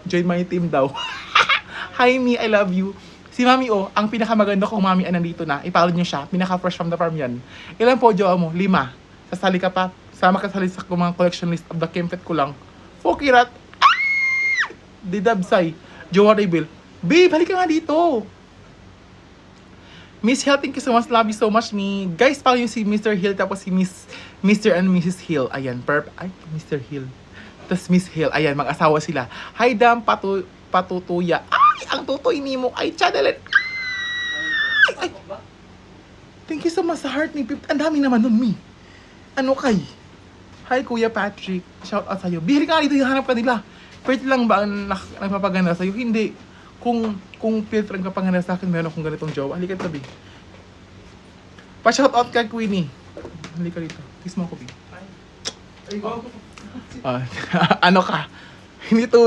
Join my team daw. Hi, Mi. I love you. Si Mami O, ang pinakamaganda kong Mami ay nandito na. I-follow niyo siya. Pinaka-fresh from the farm yan. Ilan po, jowa mo? 5. Sasali ka pa. Sama ka sa list ko mga collection list of the Kempet ko lang. Fokirat. Didabsay. Jowa Rebel. Babe, halika nga dito. Miss Hill, thank you so much. Love you so much, me. Guys, follow yung si Mr. Hill tapos si Mr. and Mrs. Hill. Ayan, ay, Mr. Hill. Tapos Miss Hill. Ayan, mag-asawa sila. Hi, Dam, patutuya. Ay, ang tutoy ni mo. Ay, channelet. Ay. Thank you so much sa heart ni Pip. Ang dami naman nun, me. Ano kay? Hi, Kuya Patrick. Shout out sa'yo. Bihili ka nga dito, hanap ka nila. Pwede lang ba ang nagpapaganda sa'yo? Hindi. Kung filter ang kapanganda sa akin, meron akong ganitong jowa. Halika dito, Bi. Pa-shoutout kay Queenie. Halika dito. Kiss mo ako, Bi. Ano ka? Hindi to